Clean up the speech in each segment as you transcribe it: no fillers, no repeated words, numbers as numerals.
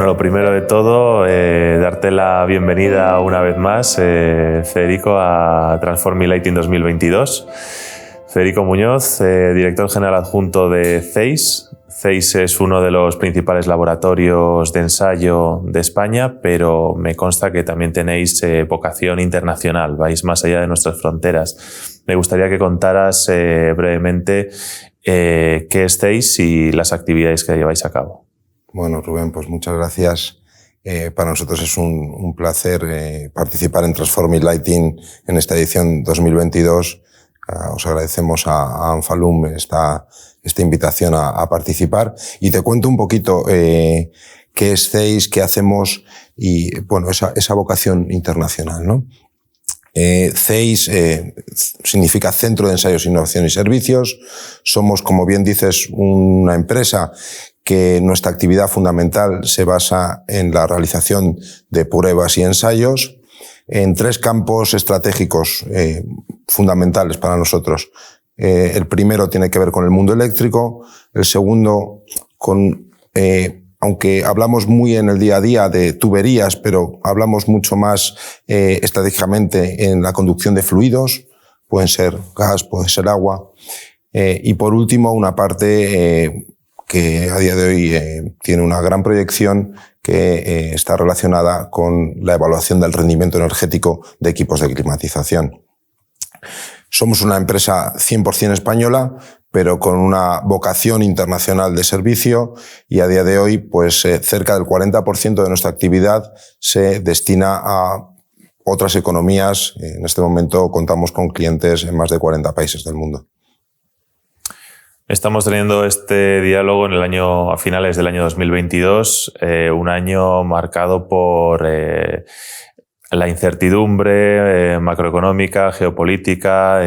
Bueno, lo primero de todo, darte la bienvenida una vez más, Federico, a Transforming Lighting 2022. Federico Muñoz, director general adjunto de CEIS. CEIS es uno de los principales laboratorios de ensayo de España, pero me consta que también tenéis vocación internacional, vais más allá de nuestras fronteras. Me gustaría que contaras brevemente qué es CEIS y las actividades que lleváis a cabo. Bueno, Rubén, pues muchas gracias. Para nosotros es un placer participar en Transforming Lighting en esta edición 2022. Os agradecemos a Anfalum esta invitación a participar. Y te cuento un poquito qué es CEIS, qué hacemos y, bueno, esa vocación internacional, ¿no? CEIS significa Centro de Ensayos, Innovación y Servicios. Somos, como bien dices, una empresa que nuestra actividad fundamental se basa en la realización de pruebas y ensayos en tres campos estratégicos fundamentales para nosotros. El primero tiene que ver con el mundo eléctrico, el segundo aunque hablamos muy en el día a día de tuberías, pero hablamos mucho más estratégicamente en la conducción de fluidos, pueden ser gas, puede ser agua, y por último una parte que a día de hoy tiene una gran proyección que está relacionada con la evaluación del rendimiento energético de equipos de climatización. Somos una empresa 100% española, pero con una vocación internacional de servicio y a día de hoy pues cerca del 40% de nuestra actividad se destina a otras economías. En este momento contamos con clientes en más de 40 países del mundo. Estamos teniendo este diálogo a finales del año 2022, un año marcado por la incertidumbre macroeconómica, geopolítica.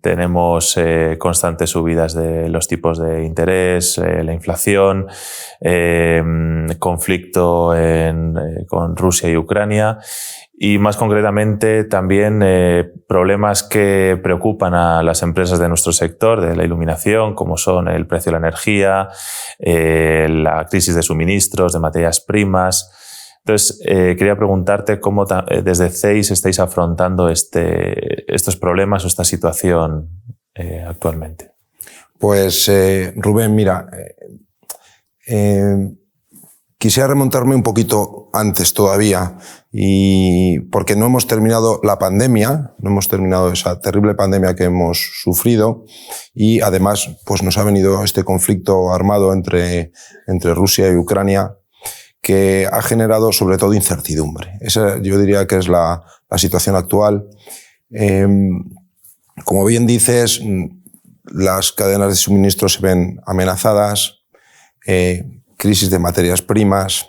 Tenemos constantes subidas de los tipos de interés, la inflación, conflicto con Rusia y Ucrania. Y más concretamente también problemas que preocupan a las empresas de nuestro sector, de la iluminación, como son el precio de la energía, la crisis de suministros, de materias primas. Entonces, quería preguntarte cómo desde CEIS estáis afrontando estos problemas o esta situación actualmente. Pues, Rubén, mira, quisiera remontarme un poquito antes todavía, y porque no hemos terminado la pandemia, no hemos terminado esa terrible pandemia que hemos sufrido, y además pues nos ha venido este conflicto armado entre Rusia y Ucrania, que ha generado sobre todo incertidumbre. Esa yo diría que es la situación actual. Como bien dices, las cadenas de suministro se ven amenazadas, crisis de materias primas,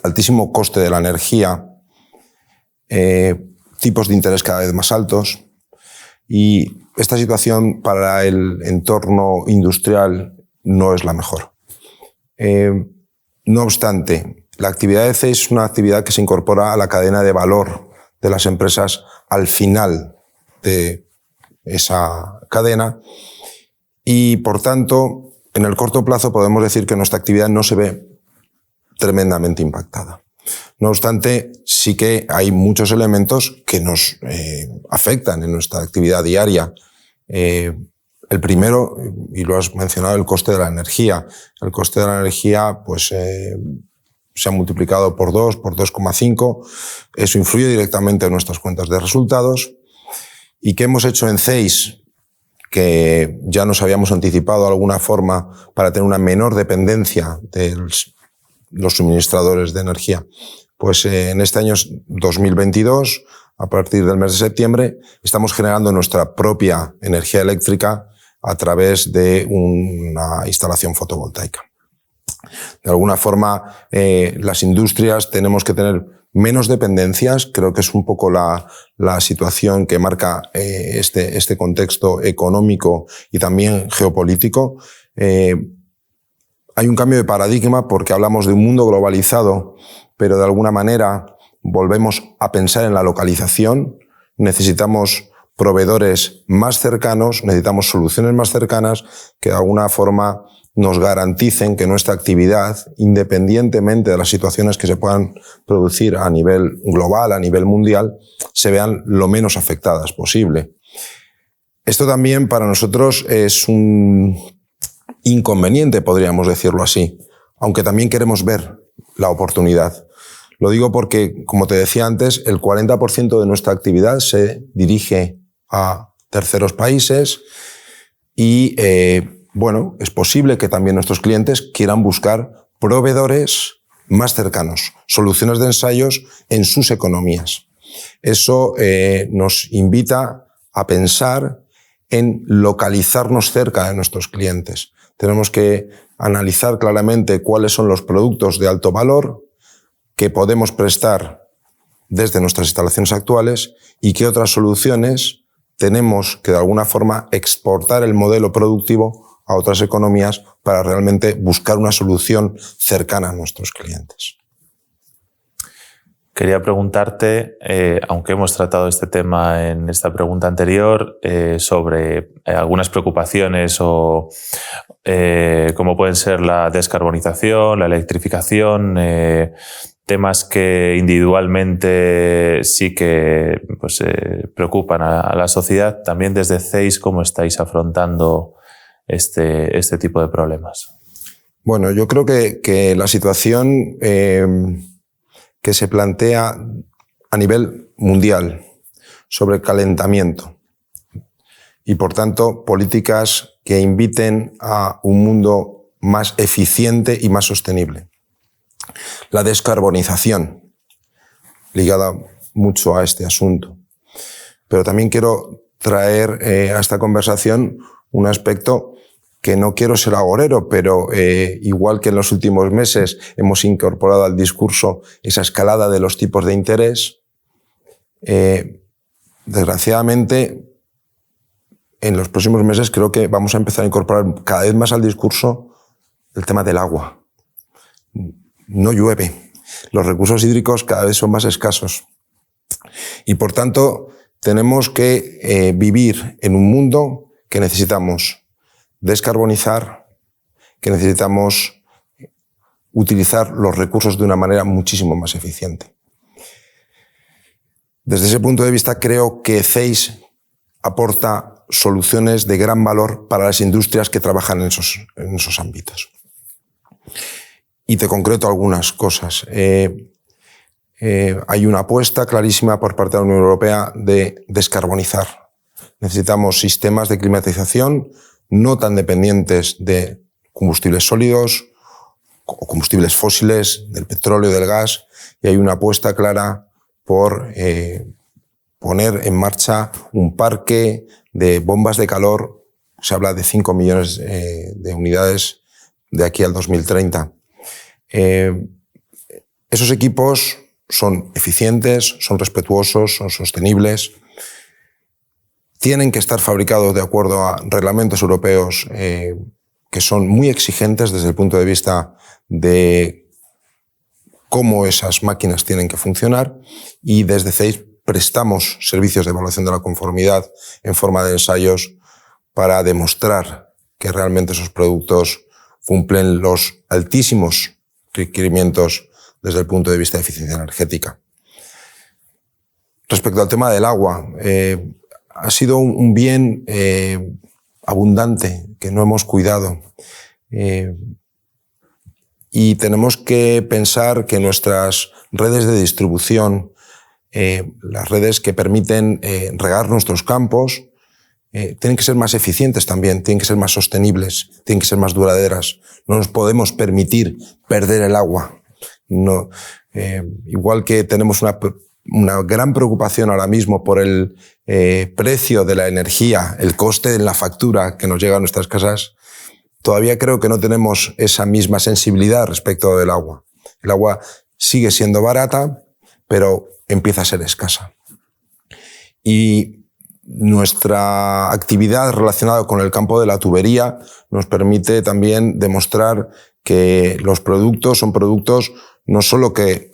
altísimo coste de la energía, tipos de interés cada vez más altos, y esta situación para el entorno industrial no es la mejor. No obstante, la actividad de CEIS es una actividad que se incorpora a la cadena de valor de las empresas al final de esa cadena y, por tanto, en el corto plazo podemos decir que nuestra actividad no se ve tremendamente impactada. No obstante, sí que hay muchos elementos que nos afectan en nuestra actividad diaria. El primero, y lo has mencionado, el coste de la energía. El coste de la energía pues, se ha multiplicado por 2, por 2,5. Eso influye directamente en nuestras cuentas de resultados. ¿Y qué hemos hecho en CEIS? Que ya nos habíamos anticipado de alguna forma para tener una menor dependencia de los suministradores de energía. Pues en este año 2022, a partir del mes de septiembre, estamos generando nuestra propia energía eléctrica a través de una instalación fotovoltaica. De alguna forma, las industrias tenemos que tener menos dependencias. Creo que es un poco la situación que marca este contexto económico y también geopolítico. Hay un cambio de paradigma porque hablamos de un mundo globalizado, pero de alguna manera volvemos a pensar en la localización. Necesitamos proveedores más cercanos, necesitamos soluciones más cercanas que de alguna forma nos garanticen que nuestra actividad, independientemente de las situaciones que se puedan producir a nivel global, a nivel mundial, se vean lo menos afectadas posible. Esto también para nosotros es un inconveniente, podríamos decirlo así, aunque también queremos ver la oportunidad. Lo digo porque, como te decía antes, el 40% de nuestra actividad se dirige a terceros países y bueno, es posible que también nuestros clientes quieran buscar proveedores más cercanos, soluciones de ensayos en sus economías. Eso nos invita a pensar en localizarnos cerca de nuestros clientes. Tenemos que analizar claramente cuáles son los productos de alto valor que podemos prestar desde nuestras instalaciones actuales y qué otras soluciones tenemos que de alguna forma exportar el modelo productivo a otras economías para realmente buscar una solución cercana a nuestros clientes. Quería preguntarte, aunque hemos tratado este tema en esta pregunta anterior, sobre algunas preocupaciones o como pueden ser la descarbonización, la electrificación, temas que individualmente sí que pues, preocupan a la sociedad. También desde CEIS, ¿cómo estáis afrontando este tipo de problemas? Bueno, yo creo que la situación que se plantea a nivel mundial sobre calentamiento y, por tanto, políticas que inviten a un mundo más eficiente y más sostenible. La descarbonización, ligada mucho a este asunto. Pero también quiero traer a esta conversación un aspecto que no quiero ser agorero, pero igual que en los últimos meses hemos incorporado al discurso esa escalada de los tipos de interés, desgraciadamente en los próximos meses creo que vamos a empezar a incorporar cada vez más al discurso el tema del agua. No llueve, los recursos hídricos cada vez son más escasos y por tanto tenemos que vivir en un mundo que necesitamos descarbonizar, que necesitamos utilizar los recursos de una manera muchísimo más eficiente. Desde ese punto de vista creo que CEIS aporta soluciones de gran valor para las industrias que trabajan en esos ámbitos. Y te concreto algunas cosas. Hay una apuesta clarísima por parte de la Unión Europea de descarbonizar. Necesitamos sistemas de climatización no tan dependientes de combustibles sólidos o combustibles fósiles, del petróleo, del gas, y hay una apuesta clara por poner en marcha un parque de bombas de calor. Se habla de 5 millones de unidades de aquí al 2030. Esos equipos son eficientes, son respetuosos, son sostenibles. Tienen que estar fabricados de acuerdo a reglamentos europeos que son muy exigentes desde el punto de vista de cómo esas máquinas tienen que funcionar, y desde CEIS prestamos servicios de evaluación de la conformidad en forma de ensayos para demostrar que realmente esos productos cumplen los altísimos requerimientos desde el punto de vista de eficiencia energética. Respecto al tema del agua, ha sido un bien abundante que no hemos cuidado. Y tenemos que pensar que nuestras redes de distribución, las redes que permiten regar nuestros campos, tienen que ser más eficientes también, tienen que ser más sostenibles, tienen que ser más duraderas. No nos podemos permitir perder el agua. No, igual que tenemos una gran preocupación ahora mismo por el precio de la energía, el coste de la factura que nos llega a nuestras casas, todavía creo que no tenemos esa misma sensibilidad respecto del agua. El agua sigue siendo barata, pero empieza a ser escasa. Y nuestra actividad relacionada con el campo de la tubería nos permite también demostrar que los productos son productos no solo que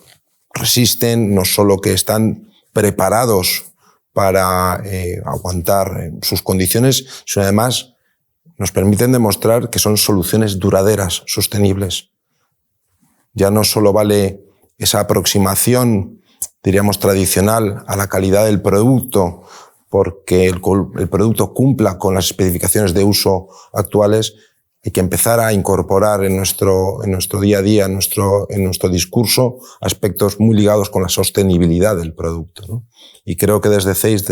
resisten, no solo que están preparados para aguantar sus condiciones, sino además nos permiten demostrar que son soluciones duraderas, sostenibles. Ya no solo vale esa aproximación, diríamos, tradicional a la calidad del producto, porque el producto cumpla con las especificaciones de uso actuales. Hay que empezar a incorporar en nuestro día a día, en nuestro discurso, aspectos muy ligados con la sostenibilidad del producto, ¿no? Y creo que desde CEIS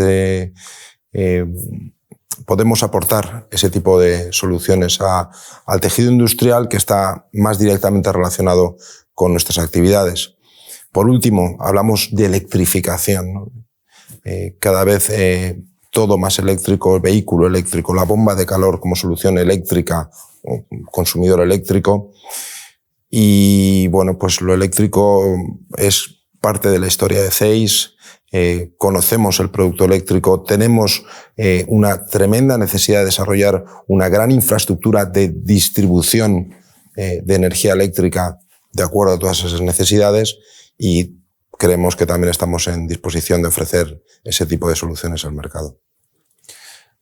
podemos aportar ese tipo de soluciones al tejido industrial que está más directamente relacionado con nuestras actividades. Por último, hablamos de electrificación, ¿no? Cada vez todo más eléctrico, el vehículo eléctrico, la bomba de calor como solución eléctrica, o consumidor eléctrico. Y bueno, pues lo eléctrico es parte de la historia de CEIS. Conocemos el producto eléctrico, tenemos una tremenda necesidad de desarrollar una gran infraestructura de distribución de energía eléctrica de acuerdo a todas esas necesidades, y creemos que también estamos en disposición de ofrecer ese tipo de soluciones al mercado.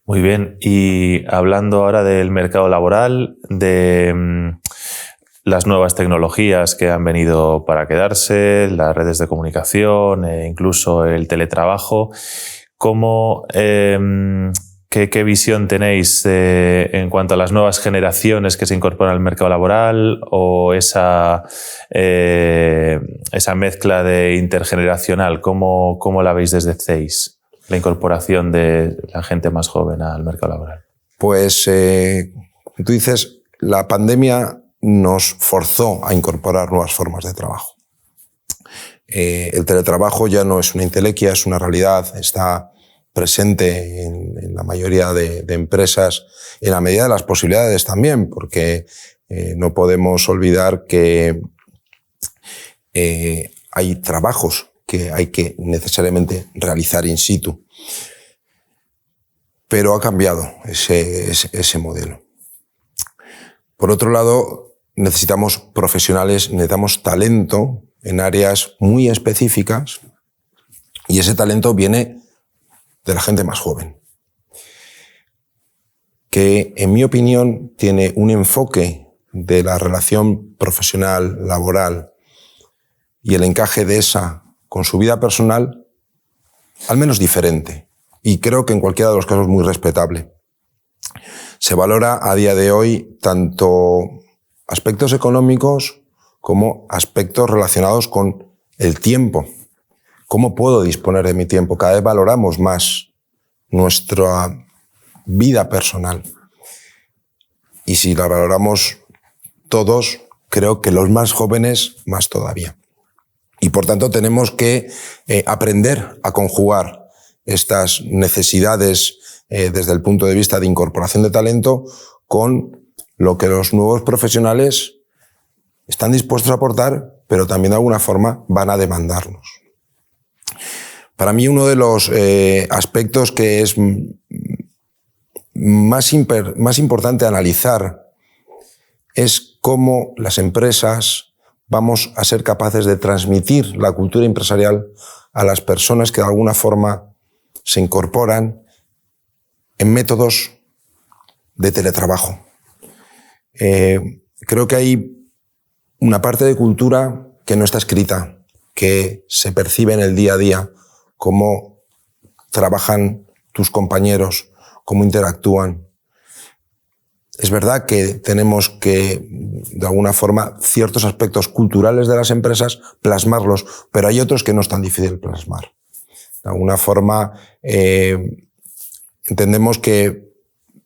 Muy bien, y hablando ahora del mercado laboral, de las nuevas tecnologías que han venido para quedarse, las redes de comunicación, incluso el teletrabajo, ¿qué visión tenéis en cuanto a las nuevas generaciones que se incorporan al mercado laboral, o esa mezcla de intergeneracional? ¿Cómo la veis desde CEIS, la incorporación de la gente más joven al mercado laboral? Pues, tú dices, la pandemia nos forzó a incorporar nuevas formas de trabajo. El teletrabajo ya no es una entelequia, es una realidad, está presente en la mayoría de empresas, en la medida de las posibilidades también, porque no podemos olvidar que hay trabajos que hay que necesariamente realizar in situ. Pero ha cambiado ese modelo. Por otro lado, necesitamos profesionales, necesitamos talento en áreas muy específicas, y ese talento viene de la gente más joven, que en mi opinión tiene un enfoque de la relación profesional, laboral y el encaje de esa con su vida personal al menos diferente, y creo que en cualquiera de los casos muy respetable. Se valora a día de hoy tanto aspectos económicos como aspectos relacionados con el tiempo. ¿Cómo puedo disponer de mi tiempo? Cada vez valoramos más nuestra vida personal. Y si la valoramos todos, creo que los más jóvenes más todavía. Y por tanto tenemos que aprender a conjugar estas necesidades desde el punto de vista de incorporación de talento con lo que los nuevos profesionales están dispuestos a aportar, pero también de alguna forma van a demandarnos. Para mí uno de los aspectos que es más importante analizar es cómo las empresas vamos a ser capaces de transmitir la cultura empresarial a las personas que de alguna forma se incorporan en métodos de teletrabajo. Creo que hay una parte de cultura que no está escrita, que se percibe en el día a día, cómo trabajan tus compañeros, cómo interactúan. Es verdad que tenemos que, de alguna forma, ciertos aspectos culturales de las empresas, plasmarlos, pero hay otros que no es tan difícil plasmar. De alguna forma, entendemos que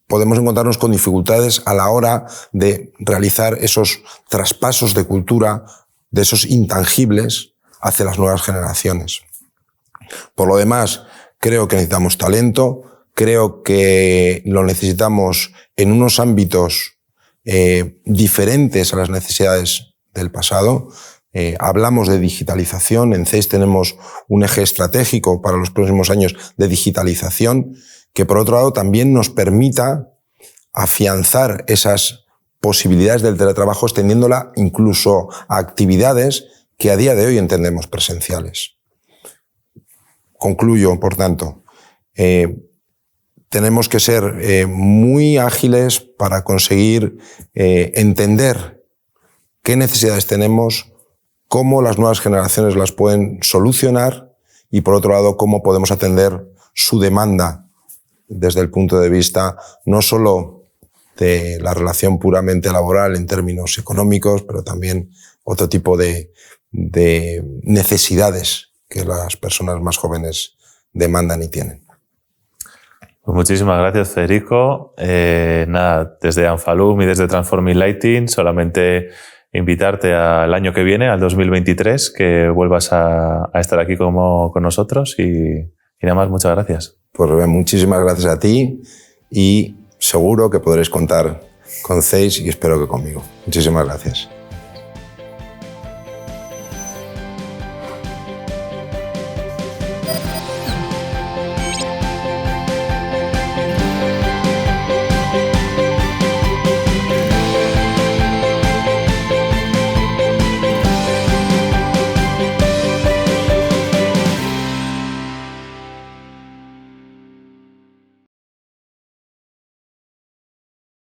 podemos encontrarnos con dificultades a la hora de realizar esos traspasos de cultura, de esos intangibles, hacia las nuevas generaciones. Por lo demás, creo que necesitamos talento, creo que lo necesitamos en unos ámbitos diferentes a las necesidades del pasado. Hablamos de digitalización, en CEIS tenemos un eje estratégico para los próximos años de digitalización, que por otro lado también nos permita afianzar esas posibilidades del teletrabajo, extendiéndola incluso a actividades que a día de hoy entendemos presenciales. Concluyo, por tanto, tenemos que ser muy ágiles para conseguir entender qué necesidades tenemos, cómo las nuevas generaciones las pueden solucionar y, por otro lado, cómo podemos atender su demanda desde el punto de vista no solo de la relación puramente laboral en términos económicos, pero también otro tipo de necesidades que las personas más jóvenes demandan y tienen. Pues muchísimas gracias, Federico. Nada, desde Anfalum y desde Transforming Lighting, solamente invitarte al año que viene, al 2023, que vuelvas a estar aquí con nosotros y nada más, muchas gracias. Pues Rubén, muchísimas gracias a ti y seguro que podréis contar con CEIS y espero que conmigo. Muchísimas gracias.